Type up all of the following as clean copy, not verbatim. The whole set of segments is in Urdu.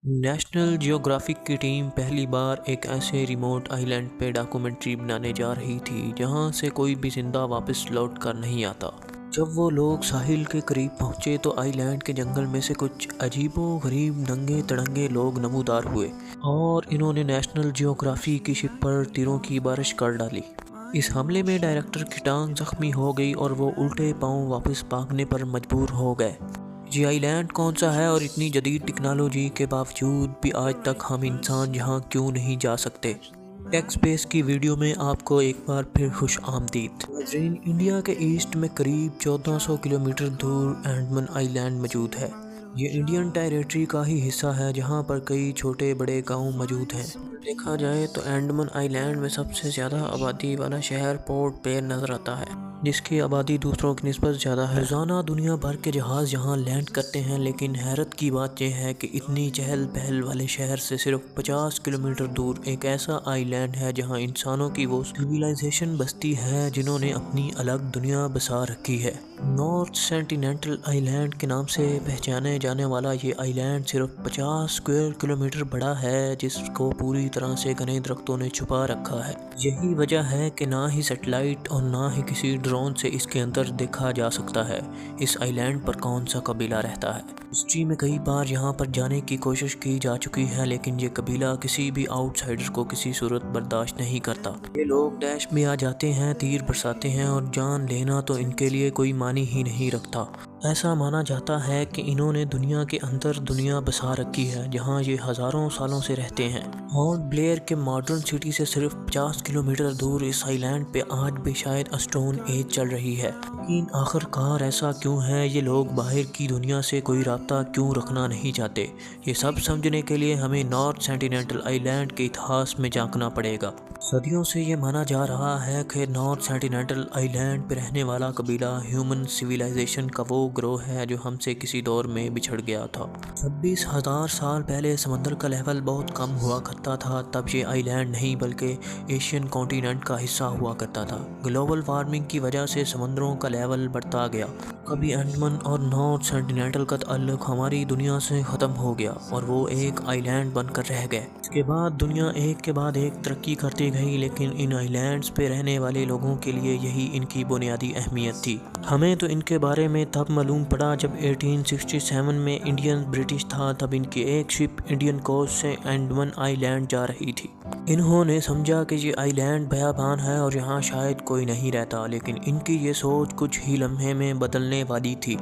نیشنل جیوگرافک کی ٹیم پہلی بار ایک ایسے ریموٹ آئی لینڈ پہ ڈاکومنٹری بنانے جا رہی تھی جہاں سے کوئی بھی زندہ واپس لوٹ کر نہیں آتا۔ جب وہ لوگ ساحل کے قریب پہنچے تو آئی لینڈ کے جنگل میں سے کچھ عجیب و غریب ننگے تڑنگے لوگ نمودار ہوئے اور انہوں نے نیشنل جیوگرافی کی شپ پر تیروں کی بارش کر ڈالی۔ اس حملے میں ڈائریکٹر کی ٹانگ زخمی ہو گئی اور وہ الٹے پاؤں واپس بھاگنے پر مجبور ہو گئے۔ یہ آئی لینڈ کون سا ہے اور اتنی جدید ٹیکنالوجی کے باوجود بھی آج تک ہم انسان یہاں کیوں نہیں جا سکتے؟ ٹیک اسپیس کی ویڈیو میں آپ کو ایک بار پھر خوش آمدید۔ ناظرین، انڈیا کے ایسٹ میں قریب 1400 کلومیٹر دور انڈمان آئی لینڈ موجود ہے۔ یہ انڈین ٹیریٹری کا ہی حصہ ہے جہاں پر کئی چھوٹے بڑے گاؤں موجود ہیں۔ دیکھا جائے تو انڈمان آئی لینڈ میں سب سے زیادہ آبادی والا شہر پورٹ پیر نظر آتا ہے، جس کی آبادی دوسروں کی نسبت زیادہ ہے۔ روزانہ دنیا بھر کے جہاز یہاں لینڈ کرتے ہیں، لیکن حیرت کی بات یہ ہے کہ اتنی چہل پہل والے شہر سے صرف 50 کلومیٹر دور ایک ایسا آئی لینڈ ہے جہاں انسانوں کی وہ سویلائزیشن بستی ہے جنہوں نے اپنی الگ دنیا بسا رکھی ہے۔ نارتھ سینٹیننٹل آئی لینڈ کے نام سے پہچانے جانے والا یہ آئی لینڈ صرف 50 اسکوائر کلومیٹر بڑا ہے، جس کو پوری طرح سے گھنے درختوں نے چھپا رکھا ہے۔ یہی وجہ ہے کہ نہ ہی سیٹلائٹ اور نہ ہی کسی ڈرون سے اس کے اندر دیکھا جا سکتا ہے اس آئی لینڈ پر کون سا قبیلہ رہتا ہے۔ ہسٹری میں کئی بار یہاں پر جانے کی کوشش کی جا چکی ہے، لیکن یہ قبیلہ کسی بھی آؤٹ سائڈر کو کسی صورت برداشت نہیں کرتا۔ یہ لوگ ڈیش میں آ جاتے ہیں، تیر برساتے ہیں اور جان لینا تو ان کے لیے کوئی معنی ہی نہیں رکھتا۔ ایسا مانا جاتا ہے کہ انہوں نے دنیا کے اندر دنیا بسا رکھی ہے جہاں یہ ہزاروں سالوں سے رہتے ہیں۔ پورٹ بلیئر کے ماڈرن سٹی سے صرف 50 کلومیٹر دور اس آئی لینڈ پہ آج بھی شاید اسٹون ایج چل رہی ہے۔ لیکن آخر کار ایسا کیوں ہے؟ یہ لوگ باہر کی دنیا سے کوئی رابطہ کیوں رکھنا نہیں چاہتے؟ یہ سب سمجھنے کے لیے ہمیں نارتھ سینٹیننٹل آئی لینڈ کے اتہاس میں جھانکنا پڑے گا۔ صدیوں سے یہ مانا جا رہا ہے کہ نارتھ سینٹیننٹل آئی لینڈ پہ رہنے والا قبیلہ ہیومن سویلائزیشن کا وہ گروہ ہے جو ہم سے کسی دور میں بچھڑ گیا تھا۔ 26,000 سال پہلے سمندر کا لیول بہت کم ہوا کرتا تھا، تب یہ آئی لینڈ نہیں بلکہ ایشین کانٹیننٹ کا حصہ ہوا کرتا تھا۔ گلوبل وارمنگ کی وجہ سے سمندروں کا لیول بڑھتا گیا۔ کبھی انڈمان اور نارتھ سینٹیننٹل کا تعلق ہماری دنیا سے ختم ہو گیا اور وہ ایک آئی لینڈ بن کر رہ گئے۔ اس کے بعد دنیا ایک کے بعد ایک ترقی کرتی گئی، لیکن ان آئی لینڈز پہ رہنے والے لوگوں کے لیے یہی ان کی بنیادی اہمیت تھی۔ ہمیں تو ان کے بارے میں تب معلوم پڑا جب 1867 میں انڈین برٹش تھا، تب ان کی ایک شپ انڈین کوسٹ سے انڈمان آئی لینڈ جا رہی تھی۔ انہوں نے سمجھا کہ یہ آئی لینڈ بیابان ہے اور یہاں شاید کوئی نہیں رہتا، لیکن ان کی یہ سوچ کچھ ہی لمحے میں بدلنے والی تھی۔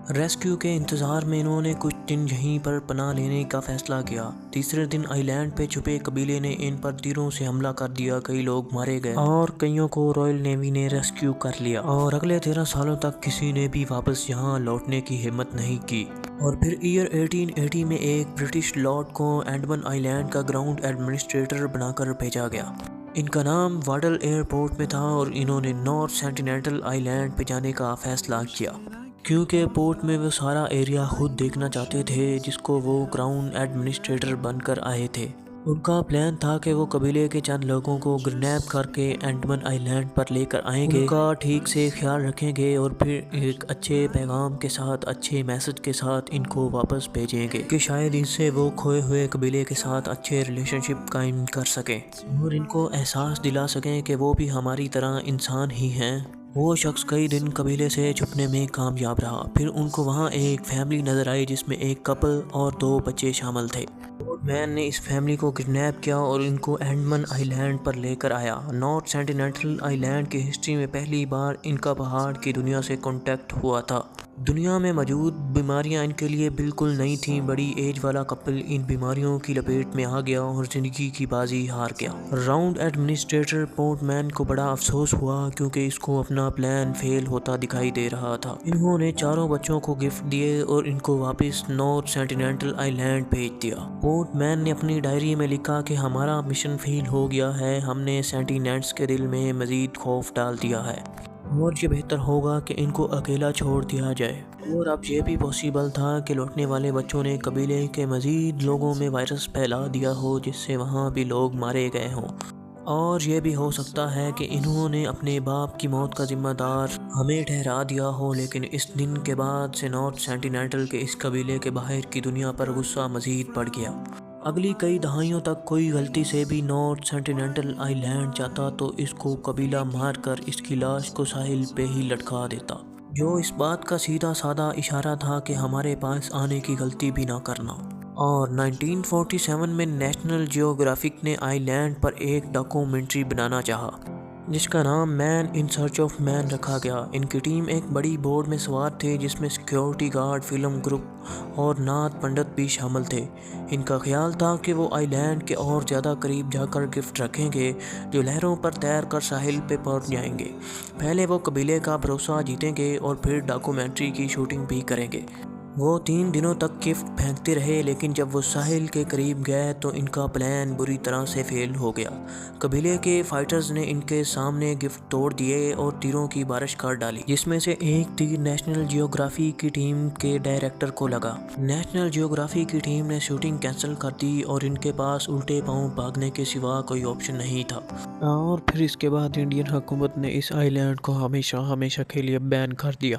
ریسکیو کے انتظار میں انہوں نے کچھ دن یہیں پر پناہ لینے کا فیصلہ کیا۔ تیسرے دن آئی لینڈ پہ چھپے قبیلے نے ان پر تیروں سے حملہ کر دیا، کئی لوگ مارے گئے اور کئیوں کو رائل نیوی نے ریسکیو کر لیا، اور اگلے 13 سالوں تک کسی نے بھی واپس یہاں لوٹنے کی ہمت نہیں کی۔ اور پھر ایئر 1880 میں ایک برٹش لارڈ کو انڈمان آئی لینڈ کا گراؤنڈ ایڈمنسٹریٹر بنا کر بھیجا گیا۔ ان کا نام واڈل ایئرپورٹ میں تھا اور انہوں نے نارتھ سینٹیننٹل آئی لینڈ پہ جانے کا فیصلہ کیا، کیونکہ پورٹ میں وہ سارا ایریا خود دیکھنا چاہتے تھے جس کو وہ گراؤنڈ ایڈمنسٹریٹر بن کر آئے تھے۔ ان کا پلان تھا کہ وہ قبیلے کے چند لوگوں کو گرنیپ کر کے انڈمان آئی لینڈ پر لے کر آئیں گے، ان کا ٹھیک سے خیال رکھیں گے اور پھر ایک اچھے پیغام کے ساتھ، اچھے میسج کے ساتھ ان کو واپس بھیجیں گے کہ شاید ان سے وہ کھوئے ہوئے قبیلے کے ساتھ اچھے ریلیشن شپ قائم کر سکیں اور ان کو احساس دلا سکیں کہ وہ بھی ہماری طرح انسان ہی ہیں۔ وہ شخص کئی دن قبیلے سے چھپنے میں کامیاب رہا، پھر ان کو وہاں ایک فیملی نظر آئی جس میں ایک کپل اور 2 بچے شامل تھے۔ پورٹ مین نے اس فیملی کو کڈنیپ کیا اور ان کو انڈمان آئی لینڈ پر لے کر آیا۔ نارتھ سینٹیننٹل آئی لینڈ کی ہسٹری میں پہلی بار ان کا پہاڑ کی دنیا سے کانٹیکٹ ہوا تھا۔ دنیا میں موجود بیماریاں ان کے لیے بالکل نئی تھیں۔ بڑی ایج والا کپل ان بیماریوں کی لپیٹ میں آ گیا اور زندگی کی بازی ہار گیا۔ راؤنڈ ایڈمنسٹریٹر پورٹ مین کو بڑا افسوس ہوا کیونکہ اس کو اپنا پلان فیل ہوتا دکھائی دے رہا تھا۔ انہوں نے چاروں بچوں کو گفٹ دیے اور ان کو واپس نارتھ سینٹیننٹل آئی لینڈ بھیج دیا۔ پورٹ مین نے اپنی ڈائری میں لکھا کہ ہمارا مشن فیل ہو گیا ہے، ہم نے سینٹیننٹس کے دل میں مزید خوف ڈال دیا ہے اور یہ بہتر ہوگا کہ ان کو اکیلا چھوڑ دیا جائے۔ اور اب یہ بھی پاسبل تھا کہ لوٹنے والے بچوں نے قبیلے کے مزید لوگوں میں وائرس پھیلا دیا ہو جس سے وہاں بھی لوگ مارے گئے ہوں۔ اور یہ بھی ہو سکتا ہے کہ انہوں نے اپنے باپ کی موت کا ذمہ دار ہمیں ٹھہرا دیا ہو، لیکن اس دن کے بعد سے نارتھ سینٹینیل کے اس قبیلے کے باہر کی دنیا پر غصہ مزید بڑھ گیا۔ اگلی کئی دہائیوں تک کوئی غلطی سے بھی نارتھ سینٹینل آئی لینڈ جاتا تو اس کو قبیلہ مار کر اس کی لاش کو ساحل پہ ہی لٹکا دیتا، جو اس بات کا سیدھا سادہ اشارہ تھا کہ ہمارے پاس آنے کی غلطی بھی نہ کرنا۔ اور 1947 میں نیشنل جیوگرافک نے آئی لینڈ پر ایک ڈاکومنٹری بنانا چاہا جس کا نام مین ان سرچ آف مین رکھا گیا۔ ان کی ٹیم ایک بڑی بوٹ میں سوار تھے جس میں سیکیورٹی گارڈ، فلم گروپ اور نعت پنڈت بھی شامل تھے۔ ان کا خیال تھا کہ وہ آئی لینڈ کے اور زیادہ قریب جا کر گفٹ رکھیں گے جو لہروں پر تیر کر ساحل پہ پہنچ جائیں گے۔ پہلے وہ قبیلے کا بھروسہ جیتیں گے اور پھر ڈاکومنٹری کی شوٹنگ بھی کریں گے۔ وہ 3 دنوں تک گفٹ پھینکتے رہے، لیکن جب وہ ساحل کے قریب گئے تو ان کا پلان بری طرح سے فیل ہو گیا۔ قبیلے کے فائٹرز نے ان کے سامنے گفٹ توڑ دیے اور تیروں کی بارش کر ڈالی، جس میں سے ایک تیر نیشنل جیوگرافی کی ٹیم کے ڈائریکٹر کو لگا۔ نیشنل جیوگرافی کی ٹیم نے شوٹنگ کینسل کر دی اور ان کے پاس الٹے پاؤں بھاگنے کے سوا کوئی آپشن نہیں تھا۔ اور پھر اس کے بعد انڈین حکومت نے اس آئی لینڈ کو ہمیشہ کے لیے بین کر دیا۔